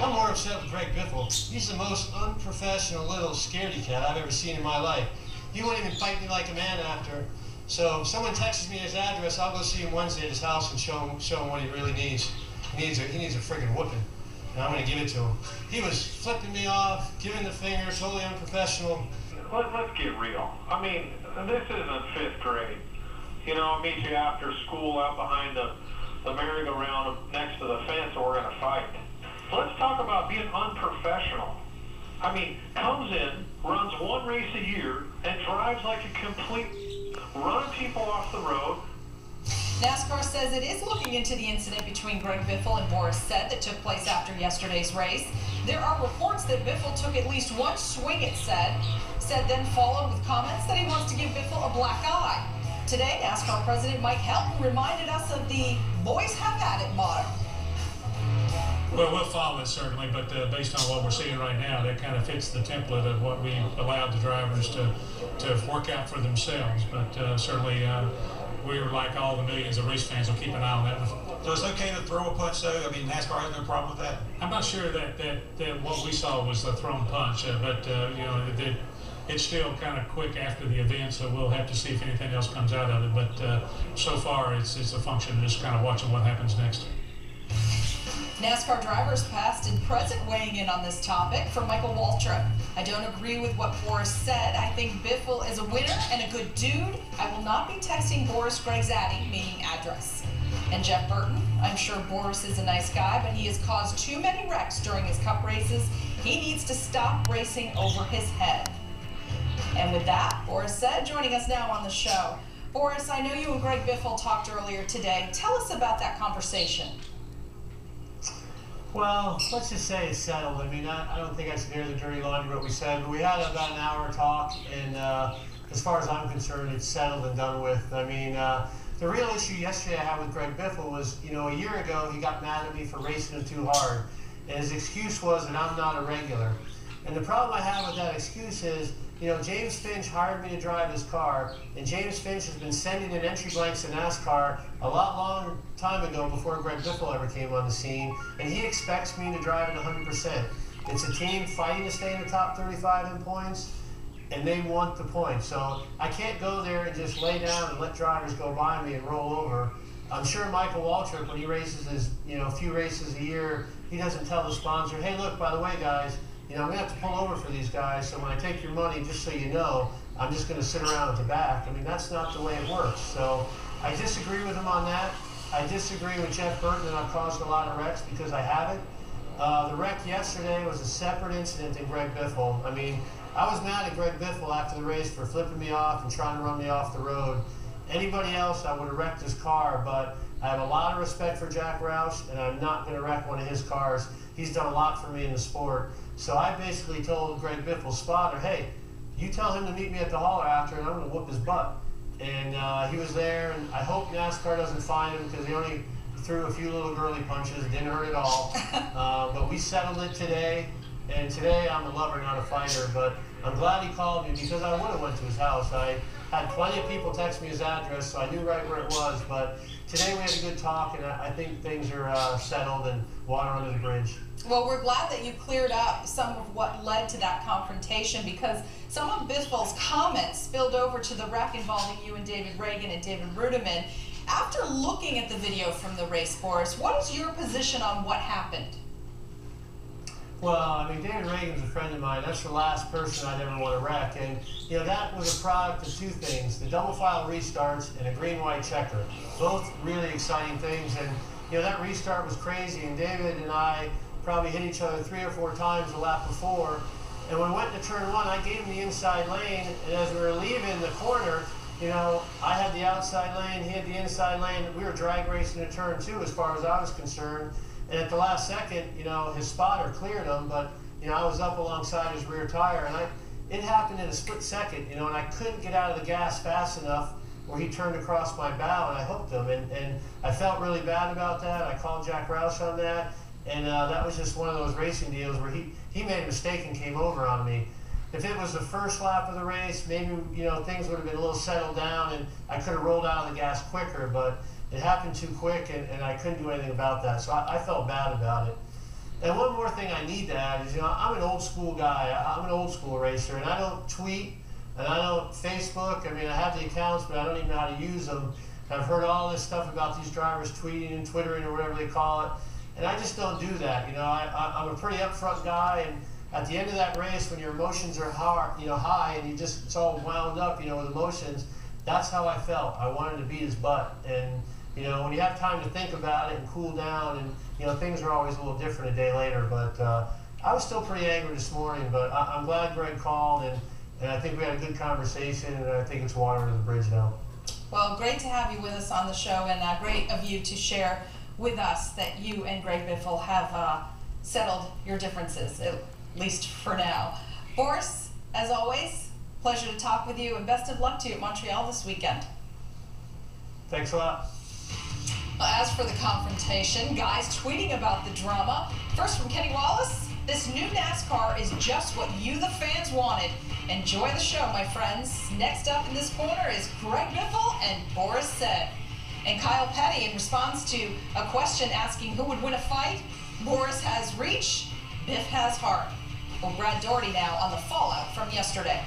I'm more upset with Greg Biffle. He's the most unprofessional little scaredy cat I've ever seen in my life. He won't even fight me like a man after. So if someone texts me his address, I'll go see him Wednesday at his house and show him what he really needs. He needs a friggin' whooping, and I'm gonna give it to him. He was flipping me off, giving the finger, totally unprofessional. Let's get real. I mean, this isn't 5th grade. You know, I'll meet you after school out behind the merry-go-round next to the fence and we're going to fight. Let's talk about being unprofessional. I mean, comes in, runs one race a year, and drives like a complete, running people off the road. NASCAR says it is looking into the incident between Greg Biffle and Boris Said that took place after yesterday's race. There are reports that Biffle took at least one swing at Said. Said then followed with comments that he wants to give Biffle a black eye. Today, NASCAR President Mike Helton reminded us of the boys have at it motto. Well, we'll follow it certainly, but based on what we're seeing right now, that kind of fits the template of what we allowed the drivers to work out for themselves. But certainly, we're like all the millions of race fans will keep an eye on that one. So it's okay to throw a punch, though? I mean, NASCAR has no problem with that? I'm not sure that what we saw was a thrown punch, but you know, it's still kind of quick after the event, so we'll have to see if anything else comes out of it. But so far, it's a function of just kind of watching what happens next. NASCAR drivers past and present weighing in on this topic. From Michael Waltrip: I don't agree with what Boris said. I think Biffle is a winner and a good dude. I will not be texting Boris Greg's Addy, meaning address. And Jeff Burton: I'm sure Boris is a nice guy, but he has caused too many wrecks during his cup races. He needs to stop racing over his head. And with that, Boris Said joining us now on the show. Boris, I know you and Greg Biffle talked earlier today. Tell us about that conversation. Well, let's just say it's settled. I mean, I don't think I should air the dirty laundry what we said, but we had about an hour talk, and as far as I'm concerned, it's settled and done with. I mean, the real issue yesterday I had with Greg Biffle was, you know, a year ago he got mad at me for racing him too hard, and his excuse was that I'm not a regular. And the problem I have with that excuse is, you know, James Finch hired me to drive his car, and James Finch has been sending in entry blanks to NASCAR a lot long time ago before Greg Biffle ever came on the scene, and he expects me to drive it 100%. It's a team fighting to stay in the top 35 in points, and they want the points. So I can't go there and just lay down and let drivers go by me and roll over. I'm sure Michael Waltrip, when he races his, you know, a few races a year, he doesn't tell the sponsor, hey, look, by the way, guys, you know, I'm going to have to pull over for these guys, so when I take your money, just so you know, I'm just going to sit around at the back. I mean, that's not the way it works. So I disagree with him on that. I disagree with Jeff Burton that I've caused a lot of wrecks, because I haven't. The wreck yesterday was a separate incident than Greg Biffle. I mean, I was mad at Greg Biffle after the race for flipping me off and trying to run me off the road. Anybody else, I would have wrecked his car, but I have a lot of respect for Jack Roush, and I'm not going to wreck one of his cars. He's done a lot for me in the sport. So I basically told Greg Biffle's spotter, hey, you tell him to meet me at the hauler after, and I'm going to whoop his butt. And he was there, and I hope NASCAR doesn't find him, because he only threw a few little girly punches. It didn't hurt at all. But we settled it today, and today I'm a lover, not a fighter. But I'm glad he called me, because I would have went to his house. I had plenty of people text me his address, so I knew right where it was. But today we had a good talk, and I think things are settled and water under the bridge. Well, we're glad that you cleared up some of what led to that confrontation, because some of Biffle's comments spilled over to the wreck involving you and David Reagan and David Rudiman. After looking at the video from the race, Boris, what is your position on what happened? Well, I mean, David Reagan's a friend of mine. That's the last person I'd ever want to wreck. And, you know, that was a product of two things: the double file restarts and a green-white checker. Both really exciting things. And, you know, that restart was crazy. And David and I probably hit each other 3 or 4 times the lap before. And when we went into turn 1, I gave him the inside lane. And as we were leaving the corner, you know, I had the outside lane, he had the inside lane. We were drag racing to turn 2 as far as I was concerned. And at the last second, you know, his spotter cleared him, but, you know, I was up alongside his rear tire, and it happened in a split second, you know, and I couldn't get out of the gas fast enough where he turned across my bow, and I hooked him, and I felt really bad about that. I called Jack Roush on that, and that was just one of those racing deals where he made a mistake and came over on me. If it was the first lap of the race, maybe, you know, things would have been a little settled down, and I could have rolled out of the gas quicker, but it happened too quick, and I couldn't do anything about that, so I felt bad about it. And one more thing I need to add is, I'm an old school guy. I'm an old school racer, and I don't tweet, and I don't Facebook. I mean, I have the accounts, but I don't even know how to use them. I've heard all this stuff about these drivers tweeting and twittering or whatever they call it, and I just don't do that. I'm a pretty upfront guy, and at the end of that race, when your emotions are high, and it's all wound up, with emotions, that's how I felt. I wanted to beat his butt, and when you have time to think about it and cool down, and things are always a little different a day later. But I was still pretty angry this morning, but I'm glad Greg called, and I think we had a good conversation, and I think it's water under the bridge now. Well, great to have you with us on the show, and great of you to share with us that you and Greg Biffle have settled your differences, at least for now. Boris, as always, pleasure to talk with you, and best of luck to you at Montreal this weekend. Thanks a lot. Well, as for the confrontation, guys tweeting about the drama. First from Kenny Wallace, this new NASCAR is just what you, the fans, wanted. Enjoy the show, my friends. Next up in this corner is Greg Biffle and Boris Said. And Kyle Petty, in response to a question asking who would win a fight, Boris has reach, Biff has heart. Well, Brad Doherty now on the fallout from yesterday.